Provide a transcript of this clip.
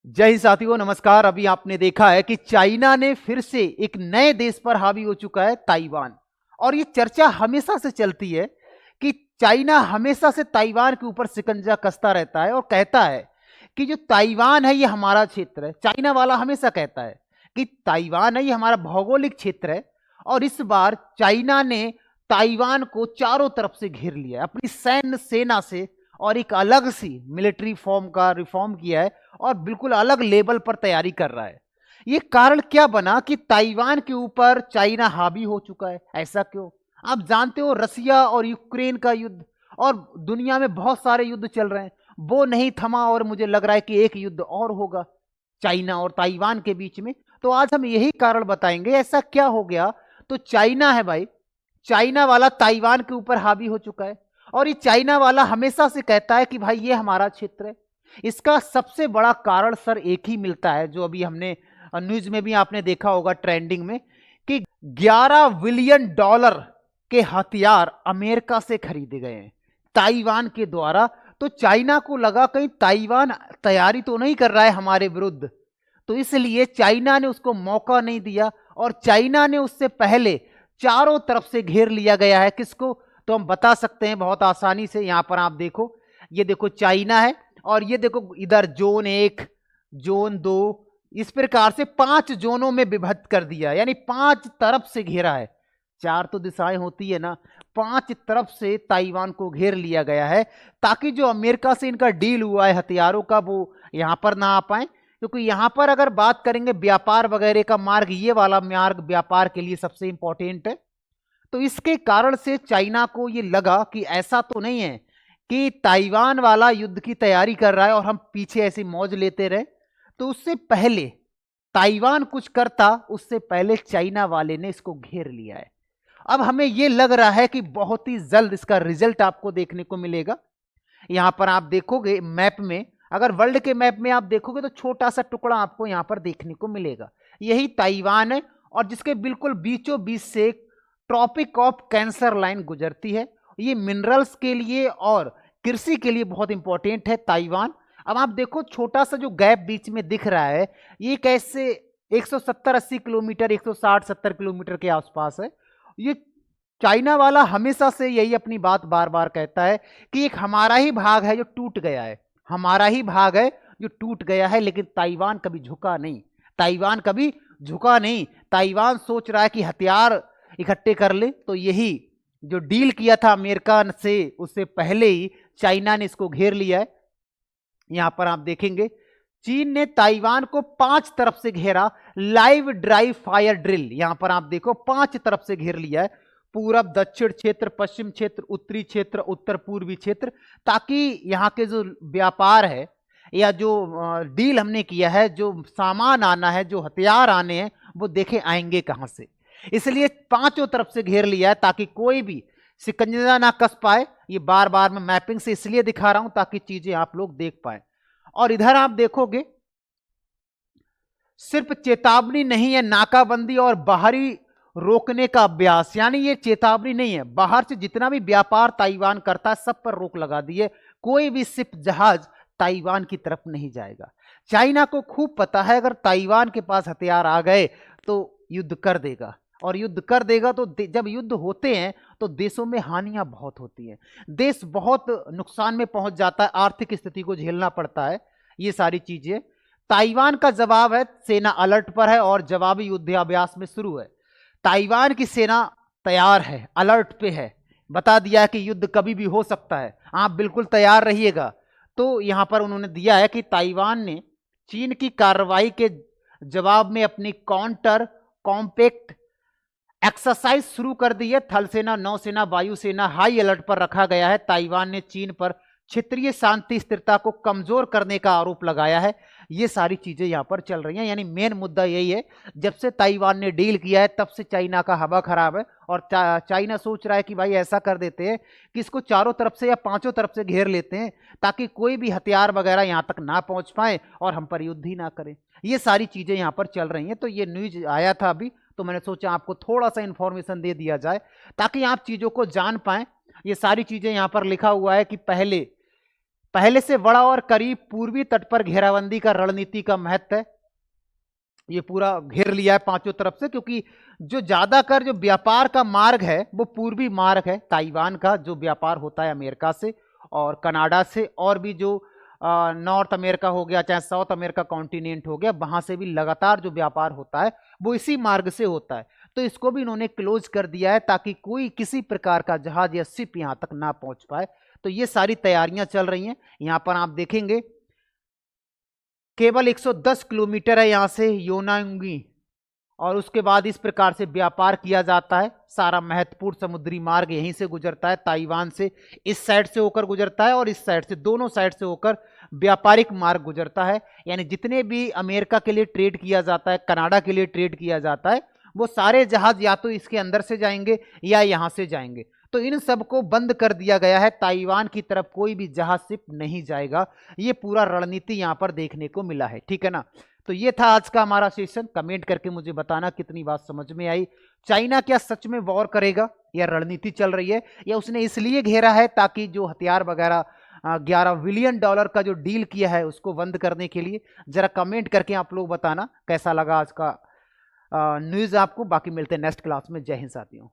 जय हिंद साथियों, नमस्कार। अभी आपने देखा है कि चाइना ने फिर से एक नए देश पर हावी हो चुका है, ताइवान। और ये चर्चा हमेशा से चलती है कि चाइना हमेशा से ताइवान के ऊपर शिकंजा कसता रहता है और कहता है कि जो ताइवान है ये हमारा क्षेत्र है। चाइना वाला हमेशा कहता है कि ताइवान है ये हमारा भौगोलिक क्षेत्र है। और इस बार चाइना ने ताइवान को चारों तरफ से घेर लिया है अपनी सैन्य सेना से, और एक अलग सी मिलिट्री फॉर्म का रिफॉर्म किया है और बिल्कुल अलग लेवल पर तैयारी कर रहा है। ये कारण क्या बना कि ताइवान के ऊपर चाइना हावी हो चुका है? ऐसा क्यों? आप जानते हो, रसिया और यूक्रेन का युद्ध और दुनिया में बहुत सारे युद्ध चल रहे हैं, वो नहीं थमा और मुझे लग रहा है कि एक युद्ध और होगा चाइना और ताइवान के बीच में। तो आज हम यही कारण बताएंगे, ऐसा क्या हो गया। तो चाइना है भाई, चाइना वाला ताइवान के ऊपर हावी हो चुका है और ये चाइना वाला हमेशा से कहता है कि भाई ये हमारा क्षेत्र है। इसका सबसे बड़ा कारण सर एक ही मिलता है, जो अभी हमने न्यूज में भी आपने देखा होगा ट्रेंडिंग में, कि 11 बिलियन डॉलर के हथियार अमेरिका से खरीदे गए हैं ताइवान के द्वारा। तो चाइना को लगा कहीं ताइवान तैयारी तो नहीं कर रहा है हमारे विरुद्ध, तो इसलिए चाइना ने उसको मौका नहीं दिया और चाइना ने उससे पहले चारों तरफ से घेर लिया गया है। किसको? तो हम बता सकते हैं बहुत आसानी से। यहां पर आप देखो, ये देखो चाइना है और ये देखो इधर जोन 1, जोन 2, इस प्रकार से 5 जोनों में विभक्त कर दिया, यानी 5 तरफ से घेरा है। 4 तो दिशाएं होती है ना, 5 तरफ से ताइवान को घेर लिया गया है ताकि जो अमेरिका से इनका डील हुआ है हथियारों का, वो यहां पर ना आ पाए। क्योंकि यहां पर अगर बात करेंगे व्यापार वगैरह का मार्ग, ये वाला मार्ग व्यापार के लिए सबसे इंपॉर्टेंट है। तो इसके कारण से चाइना को ये लगा कि ऐसा तो नहीं है कि ताइवान वाला युद्ध की तैयारी कर रहा है और हम पीछे ऐसी मौज लेते रहे। तो उससे पहले ताइवान कुछ करता, उससे पहले चाइना वाले ने इसको घेर लिया है। अब हमें यह लग रहा है कि बहुत ही जल्द इसका रिजल्ट आपको देखने को मिलेगा। यहां पर आप देखोगे मैप में, अगर वर्ल्ड के मैप में आप देखोगे तो छोटा सा टुकड़ा आपको यहां पर देखने को मिलेगा, यही ताइवान है। और जिसके बिल्कुल बीचों बीच से ट्रॉपिक ऑफ कैंसर लाइन गुजरती है। ये मिनरल्स के लिए और कृषि के लिए बहुत इंपॉर्टेंट है ताइवान। अब आप देखो छोटा सा जो गैप बीच में दिख रहा है, ये कैसे 170-80 किलोमीटर, 160-70 किलोमीटर के आसपास है। ये चाइना वाला हमेशा से यही अपनी बात बार बार कहता है कि एक हमारा ही भाग है जो टूट गया है, हमारा ही भाग है जो टूट गया है। लेकिन ताइवान कभी झुका नहीं, ताइवान कभी झुका नहीं। ताइवान सोच रहा है कि हथियार इकट्ठे कर ले। तो यही जो डील किया था अमेरिका से, उससे पहले ही चाइना ने इसको घेर लिया है। यहां पर आप देखेंगे चीन ने ताइवान को 5 तरफ से घेरा, लाइव ड्राइव फायर ड्रिल। यहां पर आप देखो 5 तरफ से घेर लिया है, पूरब, दक्षिण क्षेत्र, पश्चिम क्षेत्र, उत्तरी क्षेत्र, उत्तर पूर्वी क्षेत्र, ताकि यहां के जो व्यापार है या जो डील हमने किया है, जो सामान आना है, जो हथियार आने हैं, वो देखे आएंगे कहां से। इसलिए 5 तरफ से घेर लिया है ताकि कोई भी शिकंजा ना कस पाए। ये बार बार मैं मैपिंग से इसलिए दिखा रहा हूं ताकि चीजें आप लोग देख पाए। और इधर आप देखोगे सिर्फ चेतावनी नहीं है, नाकाबंदी और बाहरी रोकने का अभ्यास। यानी ये चेतावनी नहीं है, बाहर से जितना भी व्यापार ताइवान करता है सब पर रोक लगा दी है। कोई भी शिप, जहाज ताइवान की तरफ नहीं जाएगा। चाइना को खूब पता है अगर ताइवान के पास हथियार आ गए तो युद्ध कर देगा, और युद्ध कर देगा तो जब युद्ध होते हैं तो देशों में हानियां बहुत होती हैं, देश बहुत नुकसान में पहुंच जाता है, आर्थिक स्थिति को झेलना पड़ता है, ये सारी चीजें। ताइवान का जवाब है, सेना अलर्ट पर है और जवाबी युद्धाभ्यास में शुरू है। ताइवान की सेना तैयार है, अलर्ट पे है, बता दिया है कि युद्ध कभी भी हो सकता है, आप बिल्कुल तैयार रहिएगा। तो यहां पर उन्होंने दिया है कि ताइवान ने चीन की कार्रवाई के जवाब में अपनी काउंटर कॉम्पैक्ट एक्सरसाइज शुरू कर दी है। थल सेना, नौसेना, वायुसेना हाई अलर्ट पर रखा गया है। ताइवान ने चीन पर क्षेत्रीय शांति स्थिरता को कमजोर करने का आरोप लगाया है। ये सारी चीजें यहां पर चल रही हैं। यानी मेन मुद्दा यही है, जब से ताइवान ने डील किया है तब से चाइना का हवा खराब है और चाइना सोच रहा है कि भाई ऐसा कर देते हैं कि इसको चारों तरफ से या 5 तरफ से घेर लेते हैं ताकि कोई भी हथियार वगैरह यहां तक ना पहुंच पाए और हम पर युद्ध ही ना करें। ये सारी चीजें यहां पर चल रही हैं। तो ये न्यूज आया था अभी, तो मैंने सोचा आपको थोड़ा सा इंफॉर्मेशन दे दिया जाए ताकि आप चीजों को जान पाएं। ये सारी चीजें यहां पर लिखा हुआ है कि पहले पहले से बड़ा और करीब पूर्वी तट पर घेराबंदी का रणनीति का महत्व है। ये पूरा घेर लिया है पांचों तरफ से, क्योंकि जो ज्यादातर जो व्यापार का मार्ग है वो पूर्वी मार्ग है। ताइवान का जो व्यापार होता है अमेरिका से और कनाडा से, और भी जो नॉर्थ अमेरिका हो गया, चाहे साउथ अमेरिका कॉन्टिनेंट हो गया, वहां से भी लगातार जो व्यापार होता है वो इसी मार्ग से होता है। तो इसको भी इन्होंने क्लोज कर दिया है ताकि कोई किसी प्रकार का जहाज या शिप यहां तक ना पहुंच पाए। तो ये सारी तैयारियां चल रही हैं। यहां पर आप देखेंगे केवल 110 किलोमीटर है यहां से योनांगी, और उसके बाद इस प्रकार से व्यापार किया जाता है। सारा महत्वपूर्ण समुद्री मार्ग यहीं से गुजरता है, ताइवान से इस साइड से होकर गुजरता है और इस साइड से, दोनों साइड से होकर व्यापारिक मार्ग गुजरता है। यानी जितने भी अमेरिका के लिए ट्रेड किया जाता है, कनाडा के लिए ट्रेड किया जाता है, वो सारे जहाज या तो इसके अंदर से जाएंगे या यहां से जाएंगे। तो इन सबको बंद कर दिया गया है, ताइवान की तरफ कोई भी जहाज शिप नहीं जाएगा। ये पूरा रणनीति यहां पर देखने को मिला है, ठीक है ना। तो ये था आज का हमारा सेशन। कमेंट करके मुझे बताना कितनी बात समझ में आई। चाइना क्या सच में वॉर करेगा, या रणनीति चल रही है, या उसने इसलिए घेरा है ताकि जो हथियार वगैरह $11 बिलियन का जो डील किया है उसको बंद करने के लिए। जरा कमेंट करके आप लोग बताना कैसा लगा आज का न्यूज़ आपको। बाकी मिलते हैं नेक्स्ट क्लास में। जय हिंद साथियों।